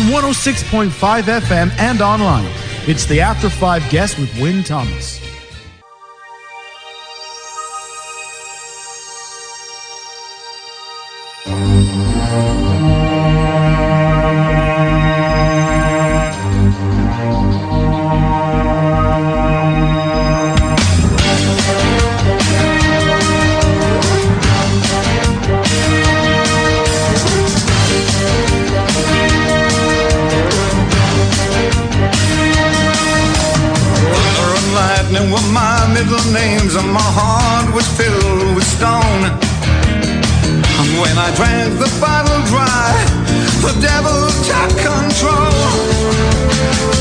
106.5 FM and online. It's the After 5 Guest with Wyn Thomas. Were my middle names and my heart was filled with stone. And when I drank the bottle dry, the devil took control.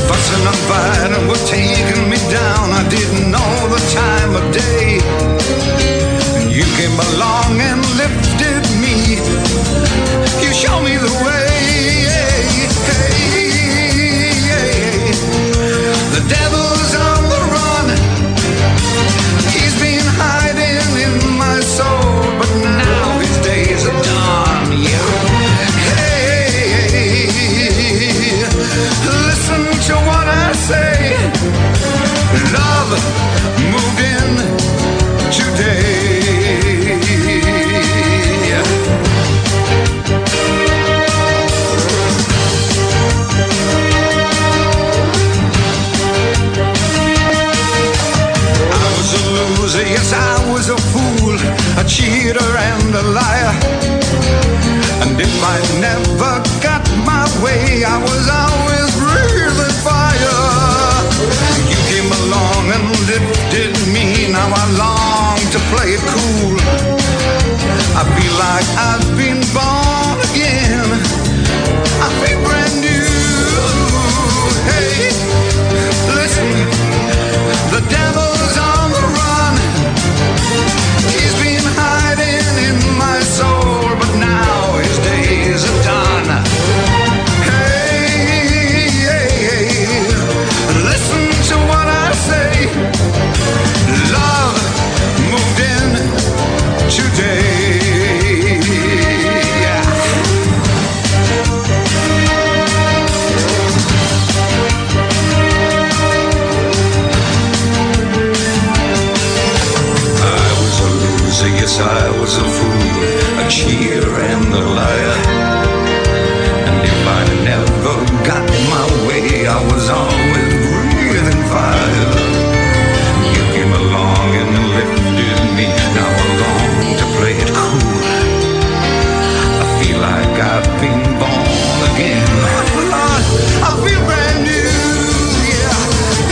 Fussing and fighting were taking me down. I didn't know the time of day. And you came along and lifted me. You showed me the way. The devil's on the run. He's been hiding in my soul, but now his days are done. Yeah. Hey, listen to what I say. Love moved in today. Yes, I was a fool, a cheater and a liar. And if I never got my way, I was always breathing fire. You came along and lifted me. Now I long to play it cool. I feel like I've been born again. I feel brand new. Hey, listen, the devil's on the run. He's been hiding in my soul, but now his days are done. Hey, hey, hey, listen to what I say. Love moved in today. Yes, I was a fool, a cheater and a liar. And if I never got my way, I was always breathing fire. You came along and lifted me. Now I long to play it cool. I feel like I've been born again. I feel brand new, yeah.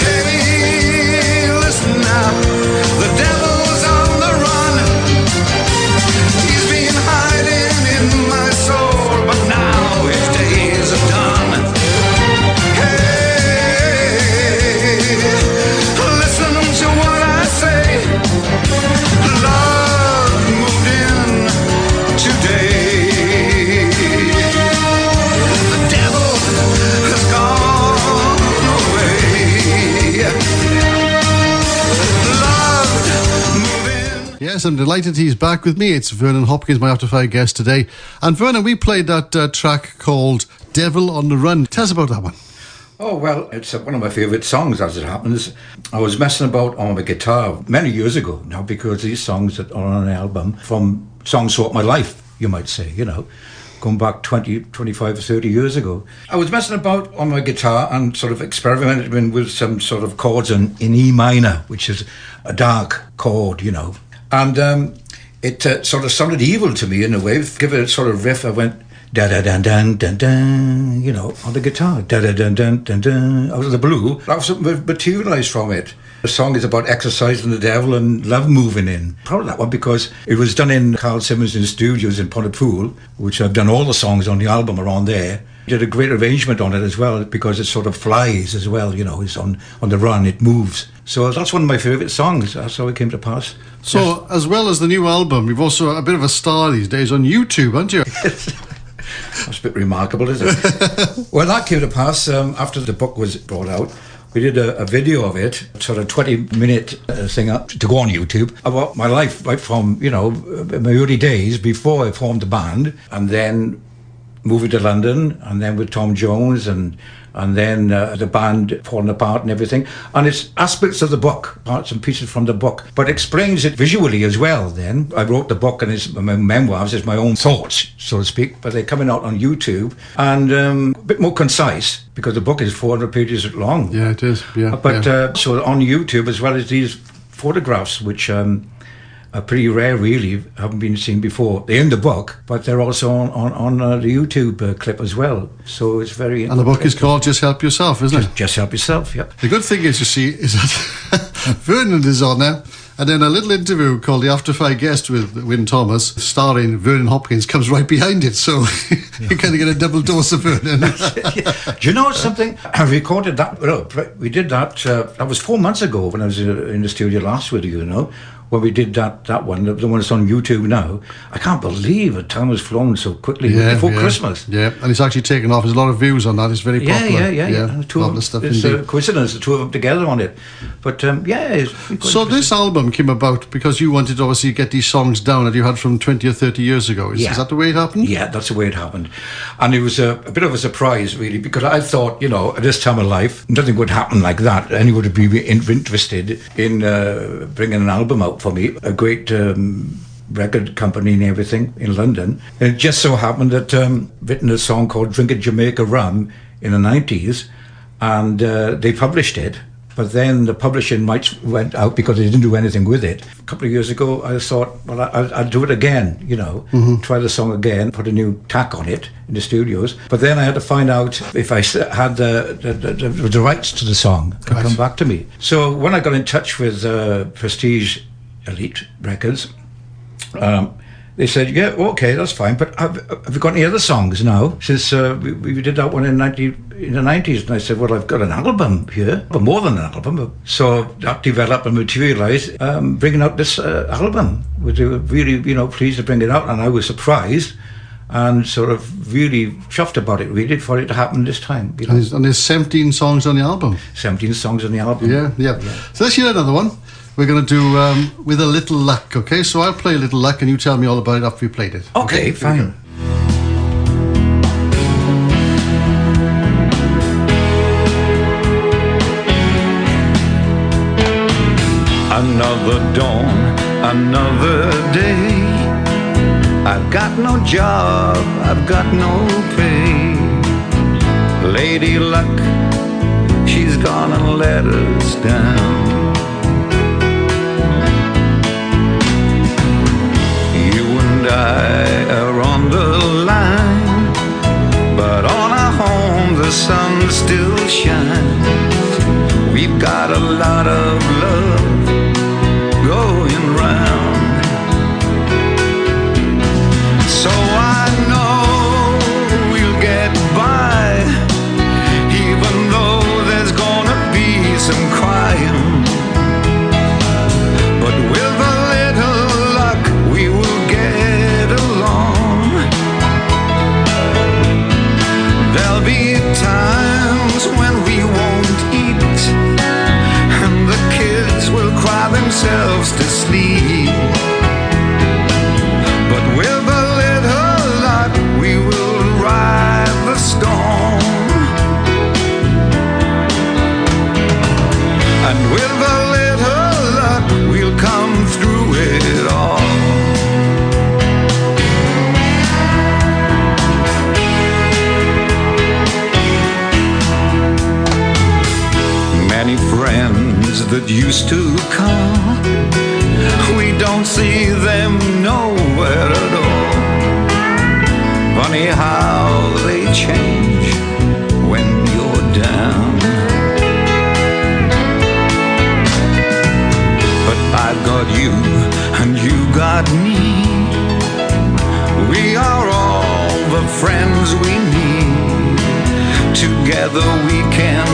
Hey, listen now, the devil's on the run. He's been hiding in my soul, but now his days are done. Hey, listen to what I say. Love moved in today. The devil has gone away. Love moved in. Yes, I'm delighted he's back with me. It's Vernon Hopkins, my After 5 guest today. And Vernon, we played that track called Devil on the Run. Tell us about that one. Oh, well, it's one of my favourite songs, as it happens. I was messing about on my guitar many years ago now, because these songs that are on an album from songs throughout my life, you might say, you know, going back 20, 25, 30 years ago. I was messing about on my guitar and sort of experimenting with some sort of chords in E minor, which is a dark chord, you know. And it sort of sounded evil to me in a way. Give it a sort of riff, I went da-da-dun-dun-dun-dun, you know, on the guitar. Da-da-dun-dun-dun-dun, out of the blue. That was something materialised from it. The song is about exorcising the devil and love moving in. Proud of that one because it was done in Carl Simmons' studios in Pontypool, which I've done all the songs on the album around there. Did a great arrangement on it as well because it sort of flies as well, you know, it's on the run, it moves. So that's one of my favourite songs. That's how it came to pass. So, as well as the new album, you've also a bit of a star these days on YouTube, aren't you? That's a bit remarkable, isn't it? Well, that came to pass after the book was brought out. We did a video of it, sort of 20-minute thing up to go on YouTube, about my life, right from, you know, my early days before I formed the band, and then moving to London, and then with Tom Jones, and then the band falling apart and everything. And it's aspects of the book, parts and pieces from the book, but explains it visually as well. Then I wrote the book, and it's my memoirs, it's my own thoughts, so to speak, but they're coming out on YouTube, and a bit more concise, because the book is 400 pages long. Yeah, it is. Yeah. But so on YouTube, as well as these photographs, which are pretty rare, really, haven't been seen before. They're in the book, but they're also on the YouTube clip as well. So it's very... And the book is called Just Help Yourself, isn't it? Just Help Yourself, yeah. The good thing is, you see, is that Vernon is on there, and then a little interview called The After Five Guest with Wyn Thomas, starring Vernon Hopkins, comes right behind it. So you kind of get a double dose of Vernon. Yeah. Do you know something? I recorded that. Well, we did that. That was 4 months ago when I was in the studio last with you, when we did that one, the one that's on YouTube now. I can't believe the time has flown so quickly before Christmas. Yeah, and it's actually taken off. There's a lot of views on that. It's very popular. Yeah. It's a coincidence, the two of them together on it. But so this album came about because you wanted to obviously get these songs down that you had from 20 or 30 years ago. Is that the way it happened? Yeah, that's the way it happened. And it was a bit of a surprise, really, because I thought, at this time of life, nothing would happen like that. Anyone would be interested in bringing an album out for me, a great record company and everything in London. And it just so happened that written a song called Drinking Jamaica Rum in the 90s, and they published it. But then the publishing rights went out because they didn't do anything with it. A couple of years ago, I thought, well, I'll do it again, try the song again, put a new tack on it in the studios. But then I had to find out if I had the rights to the song could come back to me. So when I got in touch with Prestige Elite Records, they said, yeah, okay, that's fine, but have you got any other songs now? Since we did that one in the 90s, and I said, well, I've got an album here, but more than an album. So that developed and materialized, bringing out this album. They were really, pleased to bring it out, and I was surprised and sort of really chuffed about it, really, for it to happen this time. And there's 17 songs on the album. 17 songs on the album. Yeah. So let's hear another one. We're going to do With a Little Luck, okay? So I'll play A Little Luck and you tell me all about it after we played it. Okay, fine. Another dawn, another day. I've got no job, I've got no pay. Lady Luck, she's gonna let us down. I are on the line, but on our home the sun still shines. We've got a lot of love going round, so I know we'll get by, even though there's gonna be some crying. But with a little luck we will get along. There'll be times when we won't eat, and the kids will cry themselves to sleep. But with a little luck we will ride the storm, and with a little luck we'll come through it all. Many friends that used to come, we don't see them nowhere at all. Funny how they change when you're down. But I've got you and you got me. We are all the friends we need. Together we can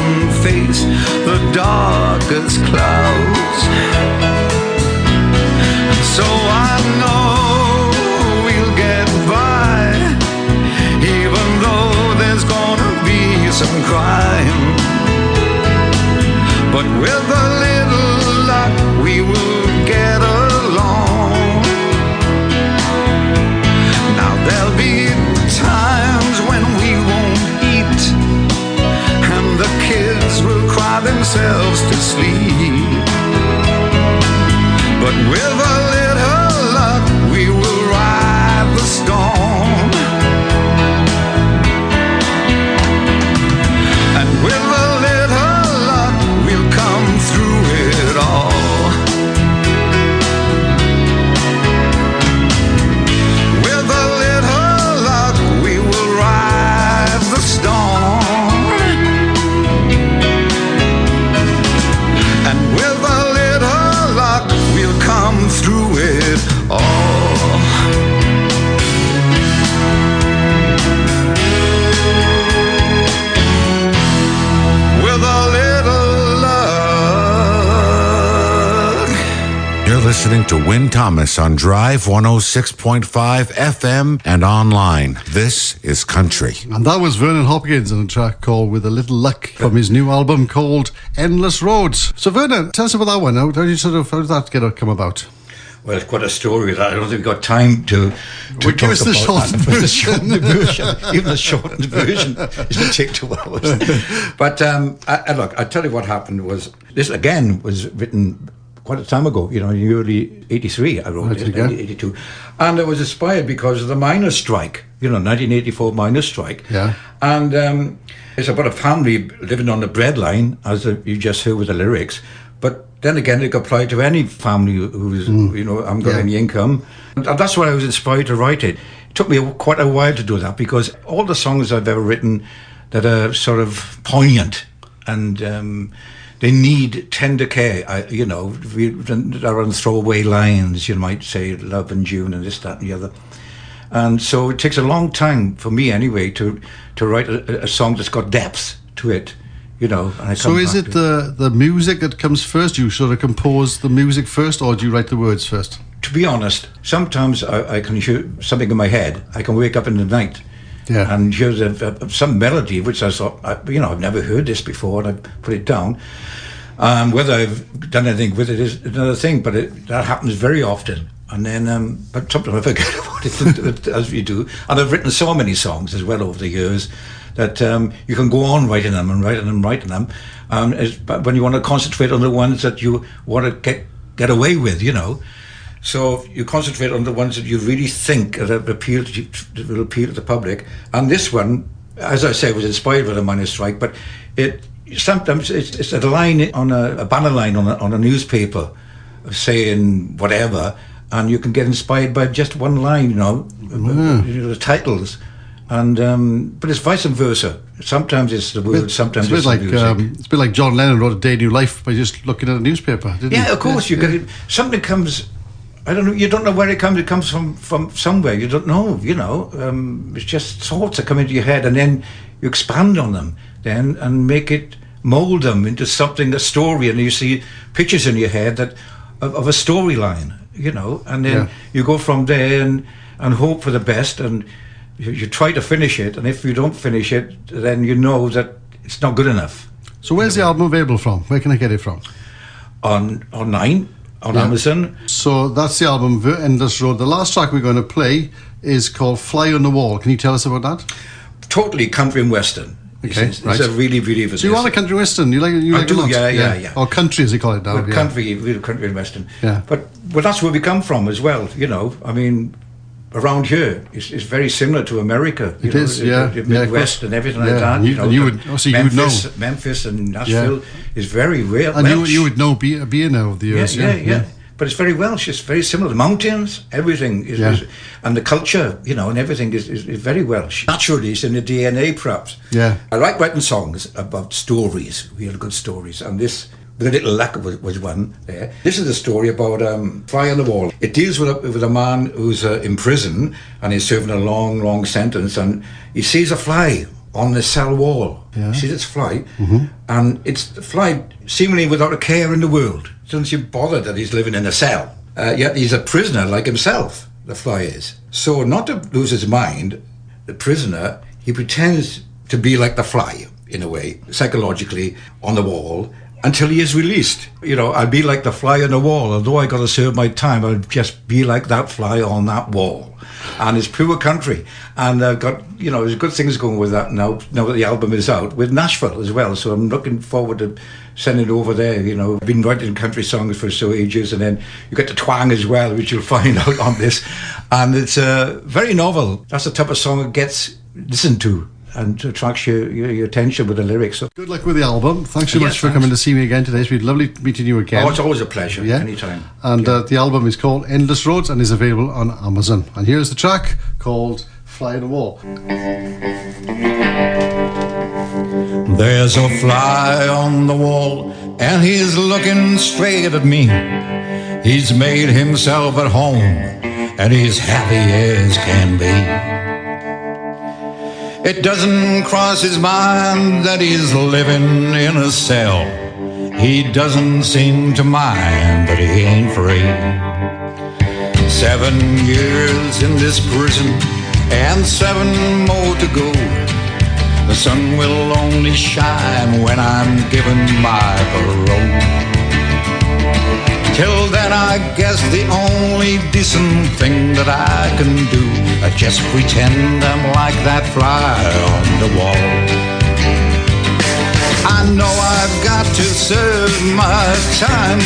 face the darkest clouds. So I know we'll get by, even though there's gonna be some crying. But with a little luck we will get along. Now there'll be times ourselves to sleep. But with a little luck, we will ride the storm. And with a little luck, we'll come through it all. With a little luck, we will ride the storm. And with a little luck, we'll come through it all. With a little luck. You're listening to Wyn Thomas on Drive 106.5 FM and online. This is Country. And that was Vernon Hopkins on a track called With a Little Luck from his new album called Endless Roads. So Vernon, tell us about that one. How did that come about? Well, it's quite a story that I don't think we've got time to Well, give us the shortened version. The shortened version. Even the shortened version is going to take 2 hours. But look, I tell you what happened was, this again was written quite a time ago, in the early 83, I wrote it, 82. And it was inspired because of the miners' strike, 1984 miners' strike. Yeah. And it's about a family living on the breadline, as you just heard with the lyrics. But then again, it could apply to any family who's, haven't got any income. And that's why I was inspired to write it. It took me quite a while to do that, because all the songs I've ever written that are sort of poignant and they need tender care, they're on throwaway lines, you might say, love and June and this, that and the other. And so it takes a long time, for me anyway, to write a song that's got depth to it. So is it the music that comes first? You sort of compose the music first, or do you write the words first? To be honest, sometimes I can hear something in my head. I can wake up in the night and hear some melody, which I thought, I've never heard this before, and I put it down. Whether I've done anything with it is another thing, but that happens very often. And then, but sometimes I forget about it, as you do. And I've written so many songs as well over the years that you can go on writing them and writing them. But when you want to concentrate on the ones that you want to get away with, So you concentrate on the ones that you really think that will appeal to the public. And this one, as I say, was inspired by the miners' strike, but sometimes it's a line on a banner line on a newspaper saying whatever, and you can get inspired by just one line, the titles. And but it's vice versa. Sometimes it's the words, sometimes it's the music. It's a bit like John Lennon wrote A Day in Your Life by just looking at a newspaper, didn't he? Yeah, of course. You get it. Something comes. I don't know. You don't know where it comes. It comes from somewhere. You don't know. It's just thoughts that come into your head, and then you expand on them, then and mold them into something, a story, and you see pictures in your head of a storyline. And then you go from there and hope for the best, and you try to finish it, and if you don't finish it, then you know that it's not good enough. So where's the album available from? Where can I get it from? Online, on Amazon. So that's the album, Endless Road. The last track we're going to play is called Fly on the Wall. Can you tell us about that? Totally country and western. Okay, it's a really So you are a country western? You like I do, a lot? Yeah. Or country, as they call it now. Country and western. Yeah. But that's where we come from as well. I mean, around here is very similar to America. It is, the Midwest and everything like that. You would know. Memphis and Nashville is very real. And you would know being over the years. Yeah. But it's very Welsh. It's very similar. The mountains, everything is and the culture, and everything is very Welsh. Naturally, it's in the DNA, perhaps. Yeah. I like writing songs about stories, real good stories, and this. With a Little Luck was one there. This is a story about Fly on the Wall. It deals with a man who's in prison and he's serving a long sentence, and he sees a fly on the cell wall. Yeah. He sees it's a fly, and it's the fly seemingly without a care in the world. Doesn't seem bothered that he's living in a cell. Yet he's a prisoner like himself, the fly is. So not to lose his mind, the prisoner, he pretends to be like the fly, in a way, psychologically, on the wall, until he is released. I'll be like the fly on the wall. Although I got to serve my time, I'll just be like that fly on that wall. And it's pure country. And I've got, there's good things going with that now that the album is out, with Nashville as well. So I'm looking forward send it over there, you know. I've been writing country songs for so ages, and then you get the twang as well, which you'll find out on this. And it's very novel. That's the type of song that gets listened to and attracts your attention with the lyrics. So, good luck with the album. Thanks so much for coming to see me again today. It's been lovely meeting you again. Oh, it's always a pleasure. Yeah, anytime. And the album is called Endless Roads and is available on Amazon. And here's the track called Fly on the Wall. There's a fly on the wall and he's looking straight at me. He's made himself at home and he's happy as can be. It doesn't cross his mind that he's living in a cell. He doesn't seem to mind that he ain't free. 7 years in this prison and 7 more to go. The sun will only shine when I'm given my parole. Till then I guess the only decent thing that I can do is just pretend I'm like that fly on the wall. I know I've got to serve my time,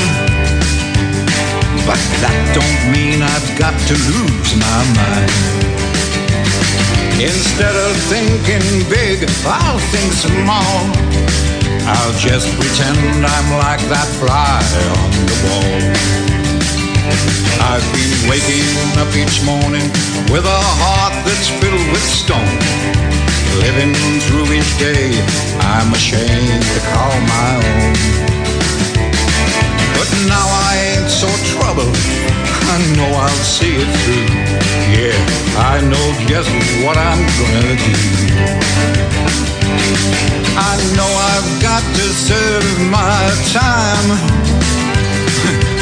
but that don't mean I've got to lose my mind. Instead of thinking big, I'll think small. I'll just pretend I'm like that fly on the wall. I've been waking up each morning with a heart that's filled with stone. Living through each day I'm ashamed to call my own. But now I ain't so troubled, I know I'll see it through. Yeah, I know just what I'm gonna do. I know I've got to serve my time,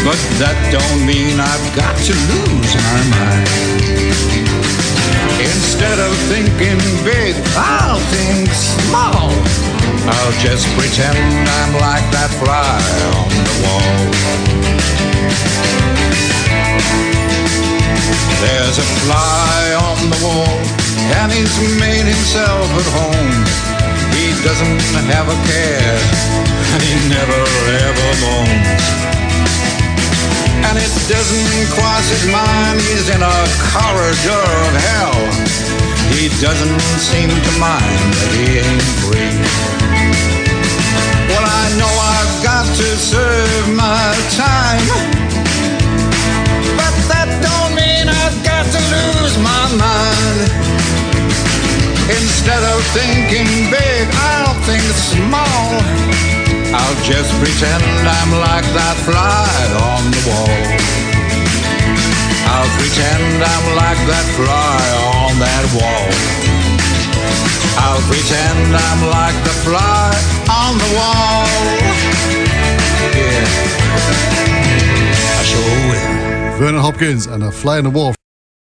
but that don't mean I've got to lose my mind. Instead of thinking big, I'll think small. I'll just pretend I'm like that fly on the wall. There's a fly on the wall, and he's made himself at home. He doesn't have a care, and he never ever moans. And it doesn't cross his mind he's in a corridor of hell. He doesn't seem to mind that he ain't free. Well, I know I've got to serve my time, but that don't mean I've got to lose my mind. Instead of thinking big, I'll think small. I'll just pretend I'm like that fly on the wall. I'll pretend I'm like that fly on that wall. I'll pretend I'm like the fly on the wall. Yeah, I sure will. Vernon Hopkins and a Fly on the Wall.